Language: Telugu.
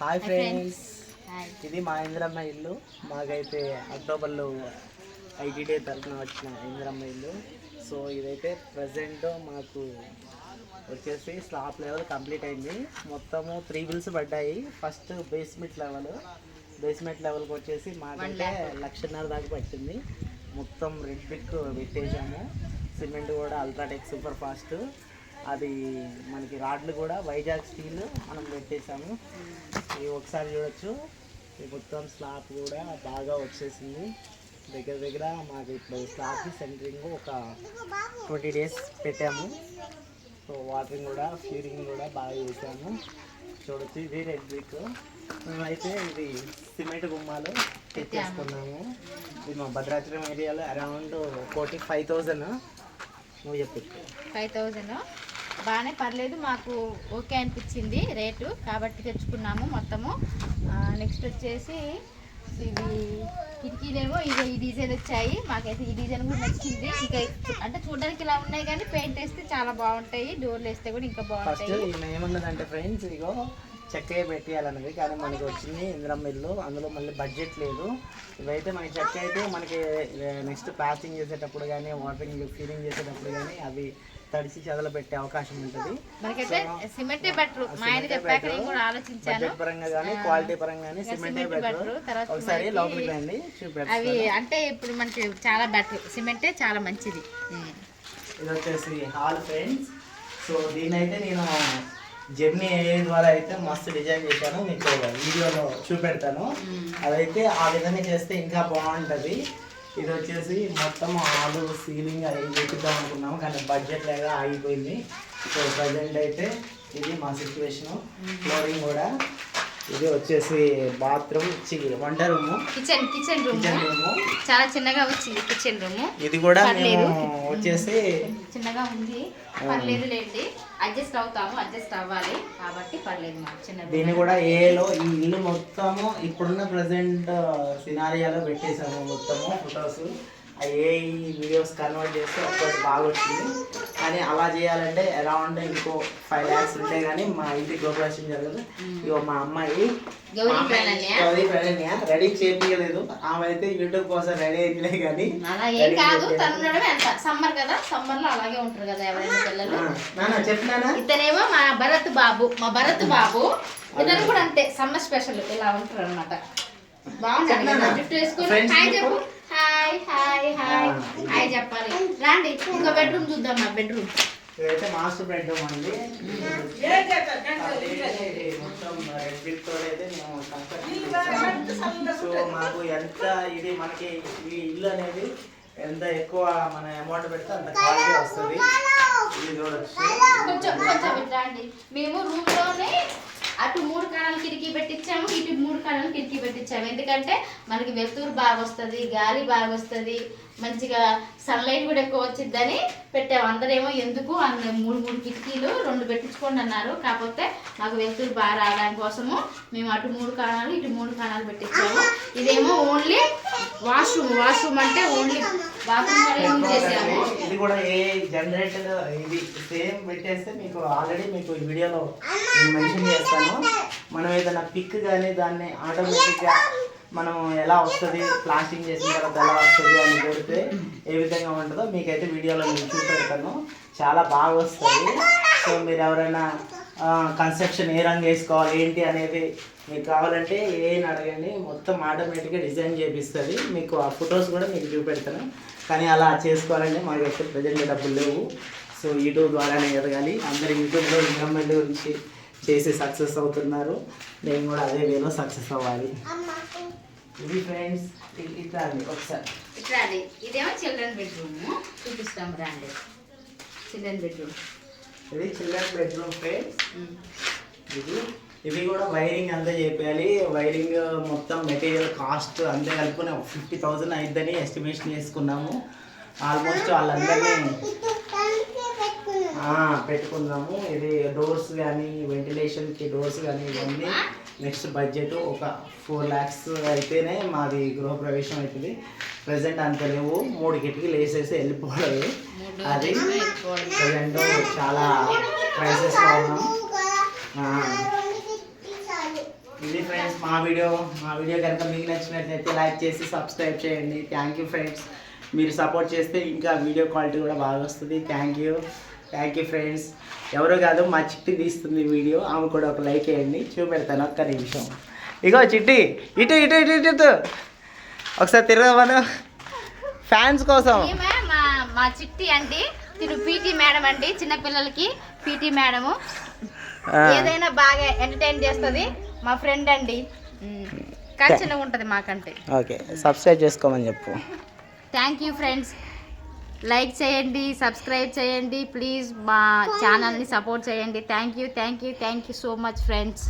హాయ్ ఫ్రెండ్స్, ఇది మా ఇందిరమ్మ ఇల్లు. మాకైతే అక్టోబర్లో ఐటీడీ తరఫున వచ్చిన ఇందిరమ్మ ఇల్లు. సో ఇదైతే ప్రజెంట్ మాకు వచ్చేసి స్లాబ్ లెవెల్ కంప్లీట్ అయింది. మొత్తము 3 బిల్స్ పడ్డాయి. ఫస్ట్ బేస్మెంట్ లెవెల్కి వచ్చేసి మాకైతే 1,50,000 దాకా పట్టింది. మొత్తం రెడ్ బ్రిక్ పెట్టేసాము. సిమెంట్ కూడా అల్ట్రాటెక్ సూపర్ ఫాస్ట్. అది మనకి రాడ్లు కూడా వైజాగ్ స్టీల్ మనం పెట్టేసాము. ఇవి ఒకసారి చూడొచ్చు. ఈ మొత్తం స్లాబ్ కూడా బాగా వచ్చేసింది. దగ్గర మాకు ఇప్పుడు స్లాబ్కి సెంటరింగ్ ఒక 20 days పెట్టాము. సో వాటరింగ్ కూడా ఫ్యూరింగ్ కూడా బాగా చేసాము. చూడొచ్చు, ఇది రెడ్ బ్రిక్. మేమైతే ఇది సిమెంట్ గుమ్మాలు పెట్టేసుకున్నాము. ఇది మా భద్రాచలం ఏరియాలో అరౌండ్ 5,000. నువ్వు చెప్పు. 5,000 బాగానే పర్లేదు, మాకు ఓకే అనిపించింది రేటు, కాబట్టి తెచ్చుకున్నాము మొత్తము. నెక్స్ట్ వచ్చేసి ఇవి కిటికీలేమో ఈ డిజైన్ వచ్చాయి. మాకైతే ఈ డిజైన్ కూడా నచ్చింది. ఇంకా అంటే చూడడానికి ఇలా ఉన్నాయి కానీ పెయింట్ వేస్తే చాలా బాగుంటాయి. డోర్లు వేస్తే కూడా ఇంకా బాగుంటాయి. ఏమన్నదంటే ఫ్రెండ్స్, ఇగో చెక్క పెట్టేయాలన్నది, కానీ మనకి వచ్చింది ఇందిరమ్మ ఇల్లు, అందులో మళ్ళీ బడ్జెట్ లేదు. ఇవైతే మనకి చెక్క అయితే మనకి నెక్స్ట్ ప్లాస్టింగ్ చేసేటప్పుడు కానీ వాటరింగ్ ఫీలింగ్ చేసేటప్పుడు కానీ అవి తడిసి చదల పెట్టే అవకాశం ఉంటుంది. మనకైతే సిమెంటే బెటర్. మా ఆయన చెప్పాక నేను కూడా ఆలోచించాను. బడ్జెట్ పరంగా కానీ క్వాలిటీ పరంగా కానీ సిమెంటే బెటర్. ఒకసారి లోపలికి రండి చూపెడతాను. అవి అంటే ఇప్పుడు మనకి చాలా బెటర్, సిమెంటే చాలా మంచిది. ఇది వచ్చేసి హాల్ ఫ్రెండ్స్. సో దీన్ని అయితే నేను జెమ్నీ ఏ ద్వారా అయితే మస్తు డిజైన్ చేశాను, మీకు వీడియోలో చూపెడతాను. అదైతే ఆ విధంగా చేస్తే ఇంకా బాగుంటుంది. ఇది వచ్చేసి మొత్తం హాలు సీలింగ్ అవి చేపిద్దాం అనుకున్నాము, కానీ బడ్జెట్ లేక ఆగిపోయింది. సో ప్రజెంట్ అయితే ఇది మా సిచ్యువేషను. ఫ్లోరింగ్ కూడా ఇది వచ్చేసి బాత్రూమ్, వంట రూము, కిచెన్ రూమ్ చాలా చిన్నగా వచ్చింది. కిచెన్ రూమ్ ఇది కూడా వచ్చేసి చిన్నగా ఉంది, పర్లేదు లేండి, అడ్జస్ట్ అవ్వాలి కాబట్టి పర్లేదు. మాకు చిన్న దీన్ని కూడా ఏలో ఈ ఇల్లు మొత్తము ఇప్పుడున్న ప్రజెంట్ సినారియాలో పెట్టేసాము. మొత్తము ఫొటోస్ ఏ వీడియోస్ కన్వర్ట్ చేస్తే ఒక్కటి బాగా వచ్చింది. కానీ అలా చేయాలంటే అరౌండ్ ఇంకో 5 lakhs ఉంటే కానీ మా ఇంటి గృహప్రవేశం జరగదు. ఇగో మా అమ్మాయి గౌరీ ప్రణన్య రెడీ చేయలేదు. ఆమె అయితే యూట్యూబ్ కోసం రెడీ అయితే కానీ ఏం కాదు, సమ్మర్ కదా, సమ్మర్ లో అలాగే ఉంటారు కదా ఎవరైనా పిల్లలు. చెప్పినా ఇతనేమో మా భరత్ బాబు ఇతను కూడా అంతే, సమ్మర్ స్పెషల్ ఇలా ఉంటారు అనమాట. బాగుంటుంది గిఫ్ట్ వేసుకుని హాయ్ చెప్పు. హాయ్ చెప్పాలి. రండి ఇంకో బెడ్రూమ్ చూద్దాం. మా బెడ్రూమ్ ఇదైతే మాస్టర్ బెడ్రూమ్ అండి. మొత్తం రెడ్ బ్రిక్ తో అయితే మేము కన్స్ట్రక్షన్. సో మాకు ఎంత ఇది మనకి ఈ ఇల్లు అనేది ఎంత ఎక్కువ మన అమౌంట్ పెడితే అంత క్వాలిటీ వస్తుంది. ఇది చూడొచ్చు. కొంచెం రండి. మేము రూమ్ లోనే అటు 3 కాణాలు కిటికీ పెట్టించాము, ఇటు 3 కాణాలు కిటికీ పెట్టించాము. ఎందుకంటే మనకి వెలుతురు బాగా వస్తుంది, గాలి బాగా వస్తుంది, మంచిగా సన్లైట్ కూడా ఎక్కువ వచ్చిద్దని పెట్టాము. అందరేమో ఎందుకు 3 కిటికీలు 2 పెట్టించుకోండి అన్నారు. కాకపోతే మాకు వెలుతురు బాగా రావడానికి కోసము మేము అటు 3 కాణాలు ఇటు 3 కాణాలు పెట్టించాము. ఇదేమో ఓన్లీ వాష్రూమ్ అంటే ఓన్లీ బాత్రూమ్ యూజ్ చేసాము. ఇది కూడా ఏ జనరేటర్ ఇది సేమ్ పెట్టేస్తే మీకు ఆల్రెడీ మీకు ఈ వీడియోలో మెన్షన్ చేస్తాను. మనం ఏదైనా పిక్ కానీ దాన్ని ఆటోమేటిక్గా మనం ఎలా వస్తుంది, ప్లాస్టింగ్ చేసిన తర్వాత ఎలా వస్తుంది అని పెడితే ఏ విధంగా ఉంటుందో మీకైతే వీడియోలో నేను చూపెడతాను. చాలా బాగా వస్తుంది. సో మీరు ఎవరైనా కన్స్ట్రక్షన్ ఏ రంగు వేసుకోవాలి ఏంటి అనేది మీకు కావాలంటే ఏం అడగండి, మొత్తం ఆటోమేటిక్గా డిజైన్ చేపిస్తుంది. మీకు ఆ ఫొటోస్ కూడా మీకు చూపెడతాను. కానీ అలా చేసుకోవాలంటే మాకైతే ప్రజెంట్ డబ్బులు లేవు. సో యూట్యూబ్ ద్వారానే ఎదగాలి. అందరు యూట్యూబ్లో ఇందిరమ్మ ఇల్లు గురించి చేసి సక్సెస్ అవుతున్నారు. నేను కూడా అదే వేలో సక్సెస్ అవ్వాలి. ఇది ఫ్రెండ్స్ ఇట్లా అండి. ఒకసారి ఇట్లా అండి. ఇదేమో చిల్డ్రన్ బెడ్రూమ్ చూపిస్తాం రండి. చిల్డ్రన్ బెడ్రూమ్ ఇది చిల్డ్రన్ బెడ్రూమ్ ఫ్రెండ్స్. ఇవి కూడా వైరింగ్ అంతా చేయాలి. వైరింగ్ మొత్తం మెటీరియల్ కాస్ట్ అంతే కలుపుకొని 50,000 అయిద్దని ఎస్టిమేషన్ చేసుకున్నాము. ఆల్మోస్ట్ వాళ్ళందరినీ పెట్టుకున్నాము. ఇది డోర్స్ కానీ వెంటిలేషన్కి డోర్స్ కానీ ఇవన్నీ నెక్స్ట్ బడ్జెట్ ఒక 4 lakhs అయితేనే మాది గృహప్రవేశం అవుతుంది. ప్రజెంట్ అంత లేవు. 3 కిటికీలు వేసేసి వెళ్ళిపోవడమే. అది ప్రజెంట్ చాలా ప్రైసెస్లో ఉన్నాం. ఇది ఫ్రెండ్స్ మా వీడియో కనుక మీకు నచ్చినట్లయితే లైక్ చేసి సబ్స్క్రైబ్ చేయండి. Thank you friends. మీరు సపోర్ట్ చేస్తే ఇంకా వీడియో క్వాలిటీ కూడా బాగా వస్తుంది. Thank you friends. ఎవరో కాదు మా చిట్టి తీస్తుంది వీడియో, ఆమె కూడా ఒక లైక్ వేయండి. చూపెడతాను ఒక్క నిమిషం. ఇగో చిట్టి ఇటు ఇటు ఇటు ఇటు ఇటు ఒకసారి తిరగమను ఫ్యాన్స్ కోసం. ఈమె మా చిట్టి అండి, తిరు పీటీ మేడం అండి, చిన్నపిల్లలకి పీటీ మేడము. ఏదైనా బాగా ఎంటర్టైన్ చేస్తుంది. మా ఫ్రెండ్ అండి, కానీ చిన్నగా ఉంటుంది మాకంటే. ఓకే, సబ్స్క్రైబ్ చేసుకోమని చెప్పు. Thank you friends. లైక్ చేయండి, సబ్స్క్రైబ్ చేయండి ప్లీజ్. మా ఛానల్ని సపోర్ట్ చేయండి. Thank you so much friends.